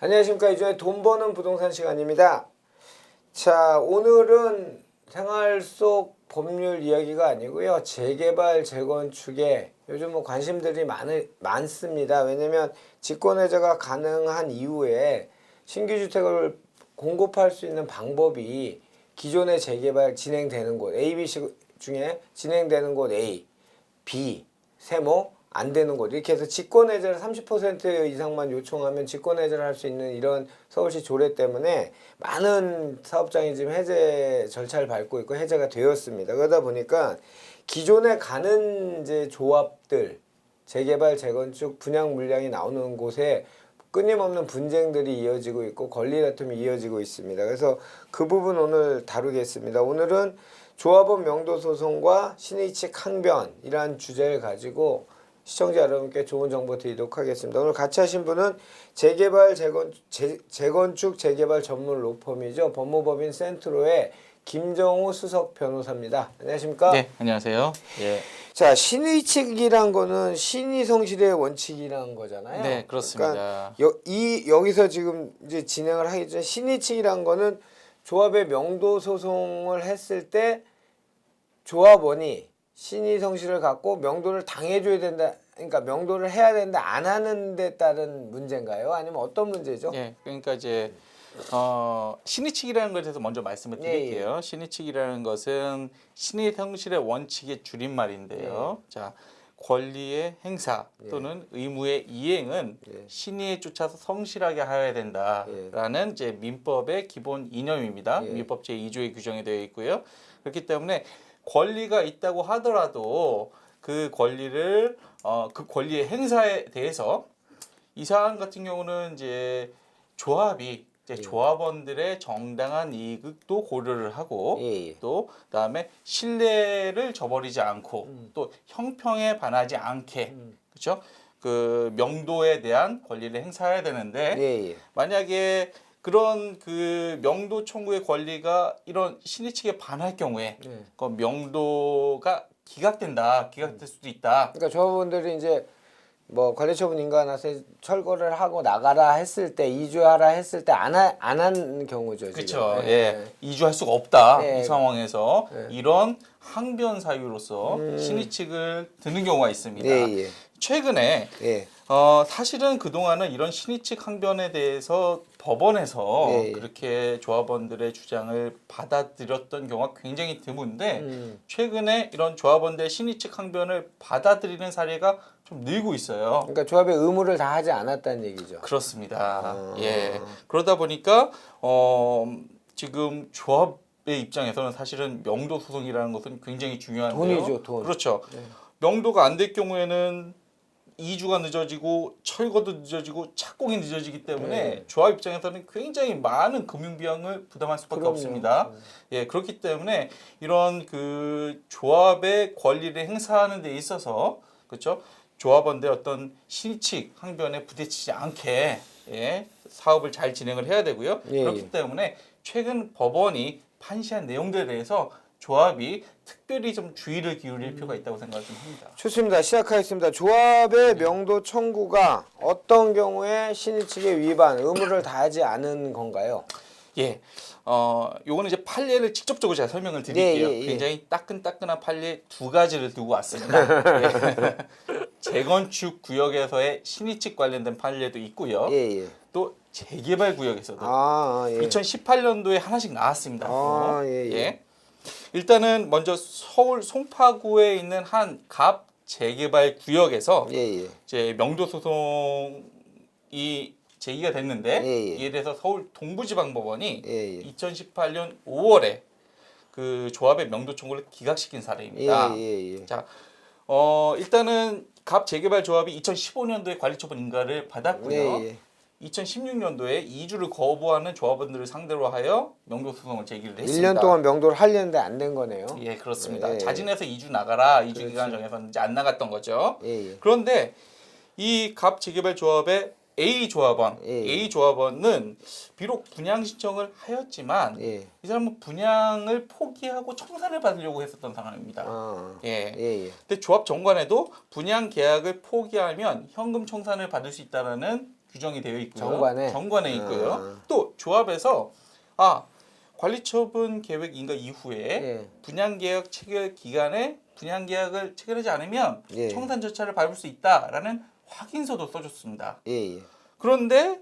안녕하십니까. 이주의 돈 버는 부동산 시간입니다. 자, 오늘은 생활 속 법률 이야기가 아니고요. 재개발, 재건축에 요즘 뭐 관심들이 많습니다. 왜냐면 직권해제가 가능한 이후에 신규 주택을 공급할 수 있는 방법이 기존의 재개발 진행되는 곳 A, B, C 중에 진행되는 곳 A, B, 세모 안 되는 곳 이렇게 해서 직권해제를 30% 이상만 요청하면 직권해제를 할 수 있는 이런 서울시 조례 때문에 많은 사업장이 지금 해제 절차를 밟고 있고 해제가 되었습니다. 그러다 보니까 기존에 가는 이제 조합들 재개발, 재건축, 분양 물량이 나오는 곳에 끊임없는 분쟁들이 이어지고 있고 권리 다툼이 이어지고 있습니다. 그래서 그 부분 오늘 다루겠습니다. 오늘은 조합원 명도 소송과 신의칙 항변이라는 주제를 가지고 시청자 여러분께 좋은 정보 드리도록 하겠습니다. 오늘 같이 하신 분은 재개발, 재건축, 재개발 전문 로펌이죠. 법무법인 센트로의 김정우 수석 변호사입니다. 안녕하십니까? 네, 안녕하세요. 예. 자, 신의칙이란 거는 신의 성실의 원칙이란 거잖아요. 네, 그렇습니다. 그러니까 여기서 지금 이제 진행을 하기 전에 신의칙이란 거는 조합의 명도 소송을 했을 때 조합원이 신의 성실을 갖고 명도를 당해줘야 된다. 그러니까 명도를 해야 되는데 안 하는 데 따른 문제인가요? 아니면 어떤 문제죠? 예, 그러니까 이제 신의칙이라는 것에 대해서 먼저 말씀을 드릴게요. 신의칙이라는 것은 신의 성실의 원칙의 줄임말인데요. 자, 권리의 행사 또는 의무의 이행은 신의에 쫓아서 성실하게 하여야 된다라는 이제 민법의 기본 이념입니다. 민법 제2조에 규정이 되어 있고요. 그렇기 때문에 권리가 있다고 하더라도 그 권리를 그 권리의 행사에 대해서 이 사안 같은 경우는 이제 조합이 이제 조합원들의 정당한 이익도 고려를 하고 또 그다음에 신뢰를 저버리지 않고 또 형평에 반하지 않게 그렇죠? 그 명도에 대한 권리를 행사해야 되는데 만약에 그런 그 명도 청구의 권리가 이런 신의칙에 반할 경우에 그 명도가 기각될 수도 있다. 그러니까 조합원들이 이제 뭐 관리처분 인가 나서 철거를 하고 나가라 했을 때 이주하라 했을 때 안 한 경우죠. 그렇죠. 지금. 예, 이주할 수가 없다. 네. 이 상황에서 이런 항변 사유로서 신의칙을 드는 경우가 있습니다. 최근에 사실은 그동안은 이런 신의칙 항변에 대해서 법원에서 그렇게 조합원들의 주장을 받아들였던 경우가 굉장히 드문데 최근에 이런 조합원들의 신의칙 항변을 받아들이는 사례가 좀 늘고 있어요. 그러니까 조합의 의무를 다 하지 않았다는 얘기죠. 그렇습니다. 예. 그러다 보니까 지금 조합의 입장에서는 사실은 명도 소송이라는 것은 굉장히 중요한데요. 돈이죠, 돈. 그렇죠. 명도가 안 될 경우에는 이주가 늦어지고 철거도 늦어지고 착공이 늦어지기 때문에 조합 입장에서는 굉장히 많은 금융 비용을 부담할 수밖에 없습니다. 예, 그렇기 때문에 이런 그 조합의 권리를 행사하는 데 있어서 그렇죠? 조합원들 어떤 신의칙 항변에 부딪히지 않게 사업을 잘 진행을 해야 되고요. 그렇기 때문에 최근 법원이 판시한 내용들에 대해서 조합이 특별히 좀 주의를 기울일 필요가 있다고 생각을 좀 합니다. 좋습니다. 시작하겠습니다. 조합의 명도 청구가 어떤 경우에 신의칙의 위반, 의무를 다하지 않은 건가요? 예, 요거는 이제 판례를 직접적으로 제가 설명을 드릴게요. 굉장히 따끈따끈한 판례 두 가지를 두고 왔습니다. 재건축 구역에서의 신의칙 관련된 판례도 있고요. 또 재개발 구역에서도 2018년도에 하나씩 나왔습니다. 일단은 먼저 서울 송파구에 있는 한 갑 재개발 구역에서 이제 명도 소송이 제기가 됐는데 이에 대해서 서울 동부지방법원이 2018년 5월에 그 조합의 명도 청구를 기각시킨 사례입니다. 자, 일단은 갑 재개발 조합이 2015년도에 관리처분 인가를 받았고요. 2016년도에 이주를 거부하는 조합원들을 상대로 하여 명도 소송을 제기를 했습니다. 1년 동안 명도를 하려는데 안 된 거네요. 예, 그렇습니다. 자진해서 이주 나가라. 이주 기간 정해서는 안 나갔던 거죠. 그런데 이 갑 재개발 조합의 A 조합원은 비록 분양 신청을 하였지만 이 사람은 분양을 포기하고 청산을 받으려고 했었던 상황입니다. 근데 조합 정관에도 분양 계약을 포기하면 현금 청산을 받을 수 있다는 규정이 되어 있고요. 정관에? 있고요. 또 조합에서 관리처분 계획 인가 이후에 예. 분양계약 체결 기간에 분양계약을 체결하지 않으면 예. 청산 절차를 밟을 수 있다라는 확인서도 써줬습니다. 예. 그런데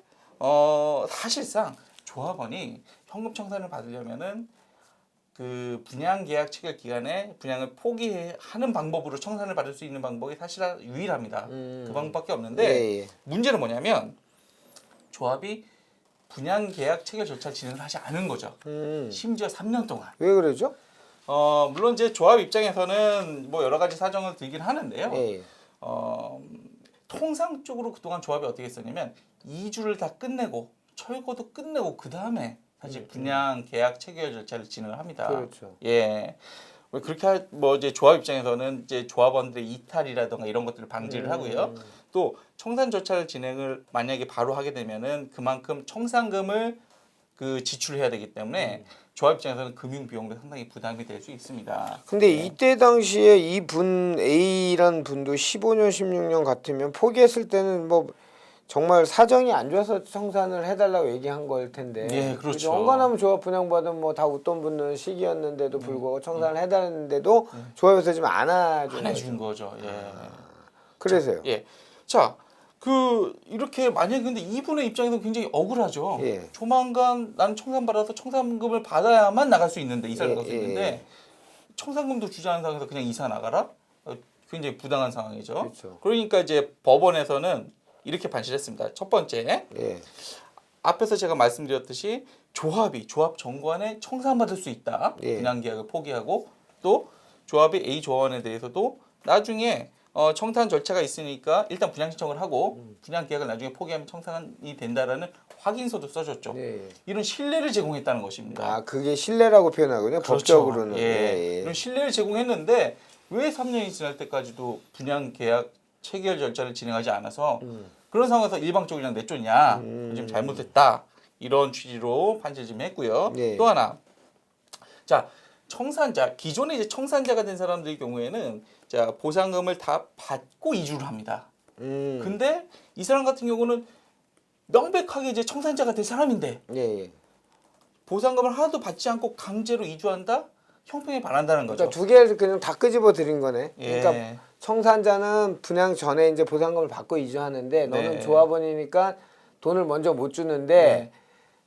사실상 조합원이 현금 청산을 받으려면은 그 분양계약 체결 기간에 분양을 포기하는 방법으로 청산을 받을 수 있는 방법이 사실 유일합니다. 그 방법밖에 없는데 예. 문제는 뭐냐면 조합이 분양계약 체결 절차 진행을 하지 않은 거죠. 심지어 3년 동안. 왜 그러죠? 물론 이제 조합 입장에서는 뭐 여러 가지 사정을 들긴 하는데요. 예. 통상적으로 그동안 조합이 어떻게 했었냐면 2주를 다 끝내고 철거도 끝내고 그 다음에 사실 분양 계약 체결 절차를 진행을 합니다. 그렇죠. 예. 왜 그렇게 뭐 이제 조합 입장에서는 이제 조합원들의 이탈이라든가 이런 것들을 방지를 하고요. 또 청산 절차를 진행을 만약에 바로 하게 되면은 그만큼 청산금을 그 지출해야 되기 때문에 조합 입장에서는 금융 비용도 상당히 부담이 될 수 있습니다. 근데 이때 당시에 이 분 A란 분도 15년, 16년 같으면 포기했을 때는 뭐 정말 사정이 안 좋아서 청산을 해달라고 얘기한 걸 텐데. 예, 그렇죠. 원가나무 조합 분양받으면 뭐 다 웃돈 붙는 시기였는데도 불구하고 청산을 해달랬는데도 조합에서 지금 안 해준 거죠. 예. 그래서요. 예. 자, 이렇게 만약에 근데 이분의 입장에서 굉장히 억울하죠. 예. 조만간 나는 청산받아서 청산금을 받아야만 나갈 수 있는데 이사를 갈 수 있는데 청산금도 주지 않은 상황에서 그냥 이사 나가라? 굉장히 부당한 상황이죠. 그렇죠. 그러니까 이제 법원에서는 이렇게 판시했습니다. 첫 번째, 예. 앞에서 제가 말씀드렸듯이 조합 정관에 청산받을 수 있다. 예. 분양계약을 포기하고 또 조합이 A 조합원에 대해서도 나중에 청산 절차가 있으니까 일단 분양 신청을 하고 분양 계약을 나중에 포기하면 청산이 된다라는 확인서도 써줬죠. 예. 이런 신뢰를 제공했다는 것입니다. 아, 그게 신뢰라고 표현하군요. 그렇죠. 법적으로는. 예. 이런 신뢰를 제공했는데 왜 3년이 지날 때까지도 분양 계약 체결 절차를 진행하지 않아서 그런 상황에서 일방적으로 그냥 내쫓냐. 지금 잘못했다. 이런 취지로 판시를 좀 했고요. 예. 또 하나. 자, 청산자, 기존에 이제 청산자가 된 사람들의 경우에는 자, 보상금을 다 받고 이주를 합니다. 근데 이 사람 같은 경우는 명백하게 이제 청산자가 된 사람인데 예. 보상금을 하나도 받지 않고 강제로 이주한다? 형평에 반한다는 거죠. 그러니까 두 개를 그냥 다 끄집어 드린 거네. 예. 그러니까 청산자는 분양 전에 이제 보상금을 받고 이주하는데 너는 네. 조합원이니까 돈을 먼저 못 주는데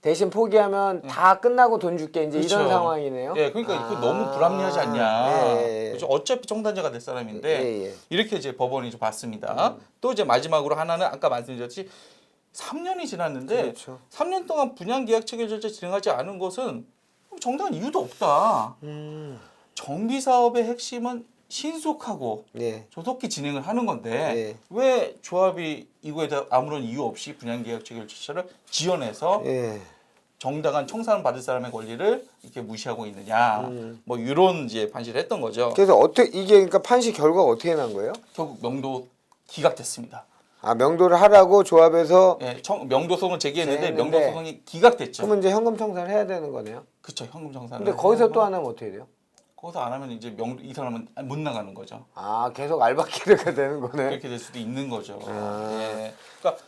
대신 포기하면 다 끝나고 돈 줄게 이제 그렇죠. 이런 상황이네요. 예, 그러니까 이거 너무 불합리하지 않냐. 예. 그렇죠. 어차피 청산자가 될 사람인데 예. 이렇게 이제 법원이 좀 봤습니다. 또 이제 마지막으로 하나는 아까 말씀드렸듯이 3년이 지났는데 그렇죠. 3년 동안 분양 계약 체결 절차 진행하지 않은 것은 정당한 이유도 없다. 정비 사업의 핵심은 신속하고 예. 조속히 진행을 하는 건데 예. 왜 조합이 이거에 대해 아무런 이유 없이 분양계약 체결 절차를 지연해서 예. 정당한 청산을 받을 사람의 권리를 이렇게 무시하고 있느냐 뭐 이런 이제 판시를 했던 거죠. 그래서 어떻게 이게 그러니까 판시 결과가 어떻게 난 거예요? 결국 명도 기각됐습니다. 아, 명도를 하라고 조합에서 예, 명도소송을 제기했는데 제기했는데 명도소송이 기각됐죠. 그러면 이제 현금 청산을 해야 되는 거네요. 그렇죠. 현금 청산. 근데 거기서 또 안 하면 어떻게 돼요? 거기서 안 하면 이제 이 사람은 못 나가는 거죠. 아, 계속 알바끼르가 되는 거네. 그렇게 될 수도 있는 거죠. 아. 예. 그러니까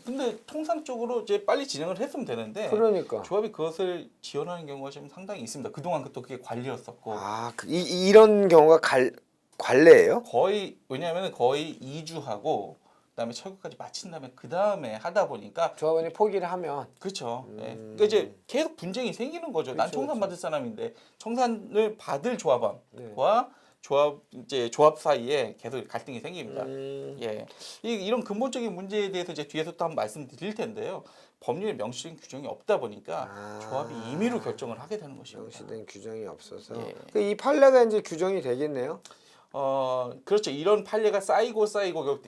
근데 통상적으로 이제 빨리 진행을 했으면 되는데 그러니까. 조합이 그것을 지연하는 경우가 지금 상당히 있습니다. 그동안 또 그게 관리였었고 아, 이런 경우가 관례예요? 거의 왜냐하면 거의 2주하고 그다음에 철거까지 마친 다음에 그 다음에 하다 보니까 조합원이 포기를 하면 그렇죠. 예. 그러니까 이제 계속 분쟁이 생기는 거죠. 난 그쵸, 청산 그쵸. 받을 사람인데 청산을 받을 조합원과 네. 조합 사이에 계속 갈등이 생깁니다. 음. 예, 이런 근본적인 문제에 대해서 이제 뒤에서 또 한번 말씀드릴 텐데요. 법률에 명시된 규정이 없다 보니까 조합이 임의로 결정을 하게 되는 것입니다. 명시된 규정이 없어서 예. 이 판례가 이제 규정이 되겠네요. 그렇죠. 이런 판례가 쌓이고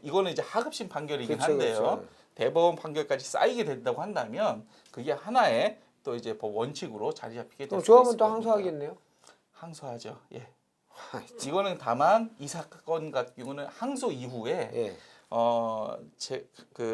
이거는 이제 하급심 판결이긴 그쵸, 한데요. 그쵸. 대법원 판결까지 쌓이게 된다고 한다면 그게 하나의 또 이제 법 원칙으로 자리 잡히게 될 그럼 수도 조합은 있을 또 겁니다. 항소하겠네요. 항소하죠. 예. 이거는 다만 이 사건 같은 경우는 항소 이후에 예.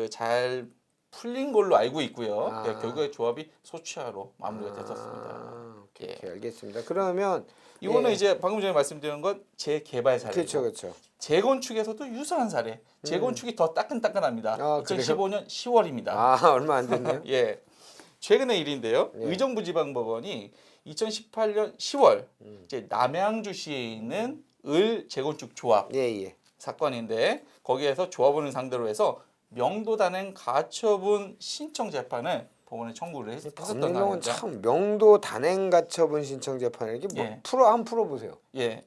잘 풀린 걸로 알고 있고요. 아. 예, 결국에 조합이 소취하로 마무리가 됐었습니다. 아, 예. 오케이, 알겠습니다. 그러면 이거는 예. 이제 방금 전에 말씀드린 건 재개발 사례고 그렇죠, 그렇죠. 재건축에서도 유사한 사례. 재건축이 더 따끈따끈합니다. 아, 2015년 10월입니다. 아, 얼마 안 됐네요. 예. 최근의 일인데요. 예. 의정부지방법원이 2018년 10월 이제 남양주시에 있는 을 재건축 조합 예, 예. 사건인데 거기에서 조합원을 상대로 해서 명도 단행 가처분 신청 재판을 법원에 청구를 했었던 법률용은 상황입니다. 참 명도 단행 가처분 신청 재판 이게 뭐 예. 풀어 보세요. 예.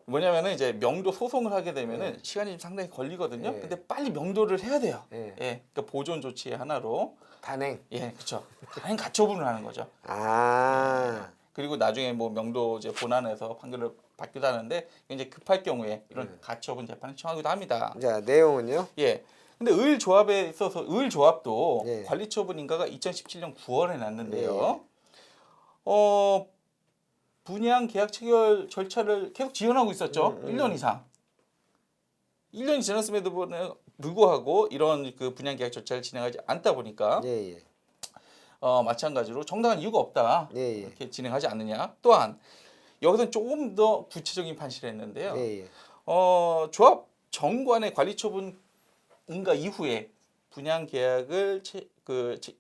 뭐냐면은 이제 명도 소송을 하게 되면은 시간이 좀 상당히 걸리거든요. 예. 근데 빨리 명도를 해야 돼요. 예. 예. 그러니까 보존 조치의 하나로 단행. 예, 그렇죠. 단행 가처분을 하는 거죠. 아. 그리고 나중에 뭐 명도 이제 본안에서 판결을 받기도 하는데 이제 급할 경우에 이런 가처분 재판을 청하기도 합니다. 자, 내용은요? 예. 근데 을 조합에 있어서 을 조합도 예. 관리 처분 인가가 2017년 9월에 났는데요. 예. 분양 계약 체결 절차를 계속 지연하고 있었죠. 1년 이상. 1년이 지났음에도 불구하고 이런 그 분양 계약 절차를 진행하지 않다 보니까 예, 예. 마찬가지로 정당한 이유가 없다. 예, 예. 이렇게 진행하지 않느냐. 또한 여기서는 조금 더 구체적인 판시를 했는데요. 예, 예. 조합 정관의 관리 처분 인가 이후에 분양 계약을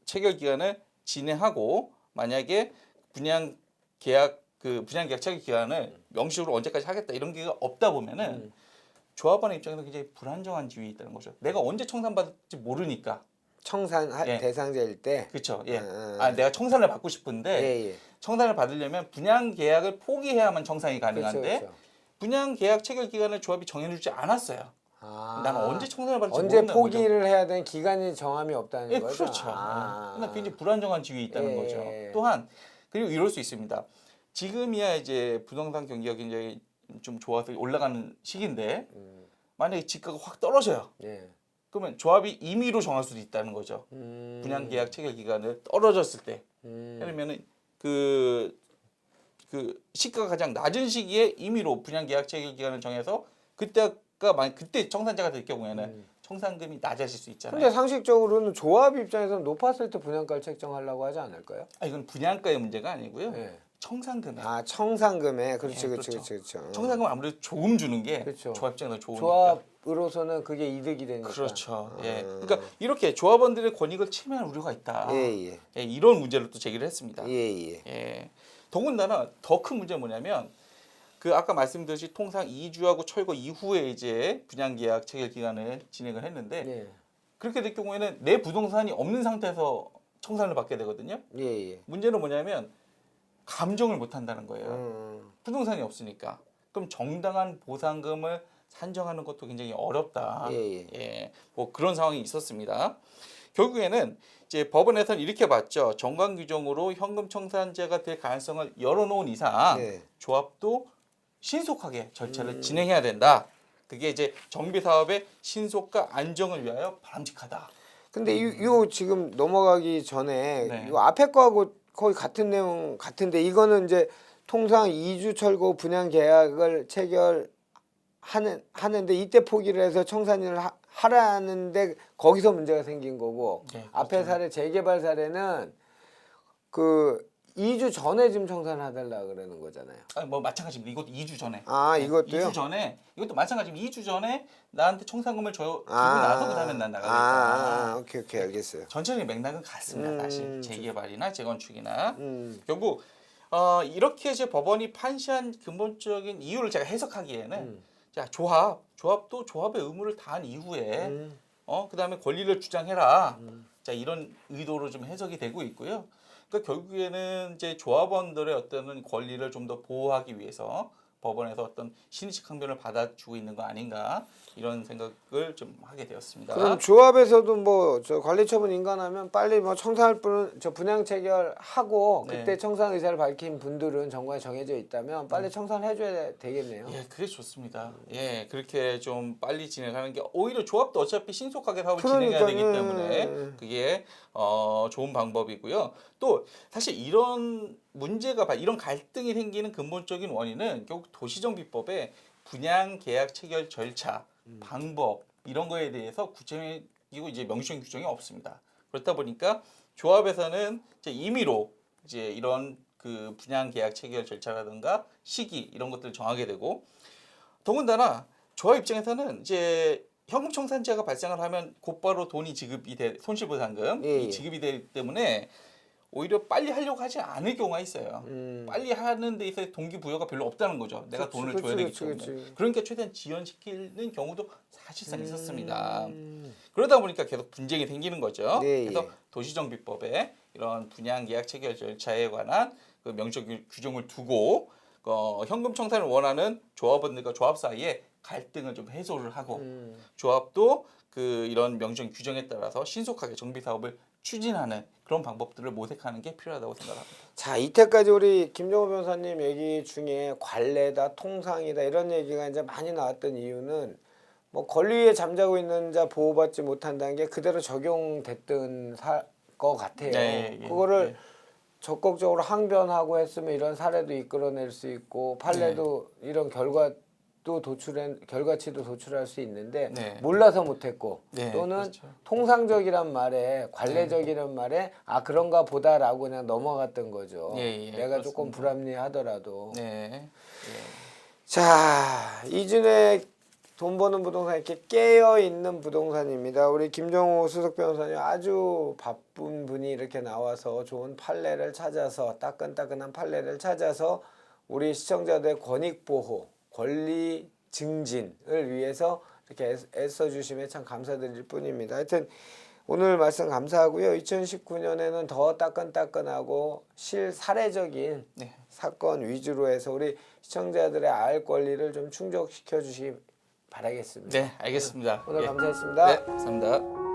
체결 기간을 진행하고 만약에 분양 계약 체결 기간을 명시적으로 언제까지 하겠다 이런 게 없다 보면은 조합원의 입장에서 굉장히 불안정한 지위에 있다는 거죠. 내가 언제 청산받을지 모르니까. 청산 예. 대상자일 때. 그렇죠. 예. 아. 내가 청산을 받고 싶은데 예, 예. 청산을 받으려면 분양 계약을 포기해야만 청산이 가능한데 그렇죠, 그렇죠. 분양 계약 체결 기간을 조합이 정해주지 않았어요. 아. 나는 언제 청산을 받을지 언제 모른다는 거죠. 포기를 해야 되는 기간이 정함이 없다는 예, 거죠. 그렇죠. 아. 그러니까 굉장히 불안정한 지위에 있다는 예. 거죠. 또한 그리고 이럴 수 있습니다. 지금이야 이제 부동산 경기가 굉장히 좀 좋아서 올라가는 시기인데 만약에 지가가 확 떨어져요. 예. 그러면 조합이 임의로 정할 수도 있다는 거죠. 분양 계약 체결 기간을 떨어졌을 때. 그러면은 그 시가가 가장 낮은 시기에 임의로 분양 계약 체결 기간을 정해서 그때 청산자가 될 경우에는 청산금이 낮아질 수 있잖아요. 근데 상식적으로는 조합 입장에서는 높았을 때 분양가를 책정하려고 하지 않을까요? 이건 분양가의 문제가 아니고요. 예. 청산금에. 아, 청산금에. 그렇지, 예, 그렇지, 그렇죠. 그렇지, 그렇죠. 청산금 아무래도 조금 주는 게 그렇죠. 조합 입장에서 좋으니까. 조합으로서는 그게 이득이 되니까. 그렇죠. 예. 그러니까 이렇게 조합원들의 권익을 침해할 우려가 있다. 예, 예. 예, 이런 문제를 또 제기를 했습니다. 예, 예. 예. 더군다나 더 큰 문제는 뭐냐면 아까 말씀드렸듯이 통상 이주하고 철거 이후에 이제 분양 계약 체결 기간을 진행을 했는데 예. 그렇게 될 경우에는 내 부동산이 없는 상태에서 청산을 받게 되거든요. 예, 예. 문제는 뭐냐면 감정을 못 한다는 거예요. 부동산이 없으니까. 그럼 정당한 보상금을 산정하는 것도 굉장히 어렵다. 예, 예. 뭐 그런 상황이 있었습니다. 결국에는 이제 법원에서는 이렇게 봤죠. 정관 규정으로 현금 청산제가 될 가능성을 열어놓은 이상 네. 조합도 신속하게 절차를 진행해야 된다. 그게 이제 정비 사업의 신속과 안정을 위하여 바람직하다. 근데 요 지금 넘어가기 전에 네. 요 앞에 거하고 거의 같은 내용 같은데 이거는 이제 통상 이주 철거 분양 계약을 하는데 이때 포기를 해서 청산을 하라는데 거기서 문제가 생긴 거고 네, 앞에 그렇죠. 사례 재개발 사례는 그 2주 전에 지금 청산을 해달라 그러는 거잖아요. 뭐 마찬가지입니다. 이것도 2주 전에. 아, 이것도요? 2주 전에 이것도 마찬가지입니다. 2주 전에 나한테 청산금을 주고 나서 그다음에 난 나가겠다. 오케이, 오케이, 알겠어요. 전체적인 맥락은 같습니다. 사실 재개발이나 재건축이나 결국 이렇게 이제 법원이 판시한 근본적인 이유를 제가 해석하기에는 자 조합도 조합의 의무를 다한 이후에 그다음에 권리를 주장해라. 자 이런 의도로 좀 해석이 되고 있고요. 그러니까 결국에는 이제 조합원들의 어떤 권리를 좀 더 보호하기 위해서 법원에서 어떤 신의식 항변을 받아주고 있는 거 아닌가 이런 생각을 좀 하게 되었습니다. 그럼 조합에서도 뭐 저 관리처분 인가하면 빨리 뭐 청산할 분은 저 분양 체결하고 네. 그때 청산 의사를 밝힌 분들은 정관에 정해져 있다면 빨리 청산해줘야 되겠네요. 예, 그게 좋습니다. 예, 그렇게 좀 빨리 진행하는 게 오히려 조합도 어차피 신속하게 사업을 진행해야 되기 때문에 그게 좋은 방법이고요. 또 사실 이런 문제가 이런 갈등이 생기는 근본적인 원인은 결국 도시정비법에 분양 계약 체결 절차, 방법 이런 거에 대해서 구체적이고 이제 명시적인 규정이 없습니다. 그렇다 보니까 조합에서는 이제 임의로 이제 이런 그 분양 계약 체결 절차라든가 시기 이런 것들을 정하게 되고 더군다나 조합 입장에서는 이제 현금 청산제가 발생을 하면 곧바로 돈이 지급이 돼 손실보상금 예, 예. 이 지급이 되기 때문에 오히려 빨리 하려고 하지 않을 경우가 있어요. 빨리 하는 데 있어서 동기부여가 별로 없다는 거죠. 내가 그치, 돈을 그치, 줘야 되기 그치, 때문에. 그치. 그러니까 최대한 지연시키는 경우도 사실상 있었습니다. 그러다 보니까 계속 분쟁이 생기는 거죠. 네, 그래서 예. 도시정비법에 이런 분양계약 체결 절차에 관한 그 명시적 규정을 두고 현금 청산을 원하는 조합원들과 조합 사이에 갈등을 좀 해소를 하고 조합도 그 이런 명시적 규정에 따라서 신속하게 정비 사업을 추진하는 그런 방법들을 모색하는 게 필요하다고 생각합니다. 자, 이때까지 우리 김정호 변호사님 얘기 중에 관례다, 통상이다 이런 얘기가 이제 많이 나왔던 이유는 뭐 권리에 잠자고 있는 자 보호받지 못한다는 게 그대로 적용됐던 것 같아요. 네, 예, 그거를 예. 적극적으로 항변하고 했으면 이런 사례도 이끌어낼 수 있고 판례도 이런 결과치도 도출할 수 있는데 네. 몰라서 못했고 네, 또는 그렇죠. 통상적이란 말에 관례적이란 말에 아 그런가 보다라고 그냥 넘어갔던 거죠. 예, 예, 내가 조금 그렇습니다. 불합리하더라도. 네. 자, 이준의 돈 버는 부동산 이렇게 깨어 있는 부동산입니다. 우리 김정호 수석 변호사님 아주 바쁜 분이 이렇게 나와서 좋은 판례를 찾아서 따끈따끈한 판례를 찾아서 우리 시청자들의 권익 보호, 권리 증진을 위해서 이렇게 애써 주심에 참 감사드릴 뿐입니다. 하여튼 오늘 말씀 감사하고요. 2019년에는 더 따끈따끈하고 실사례적인 네. 사건 위주로 해서 우리 시청자들의 알 권리를 좀 충족시켜 주시기 바라겠습니다. 네, 알겠습니다. 오늘 예. 감사했습니다. 네, 감사합니다.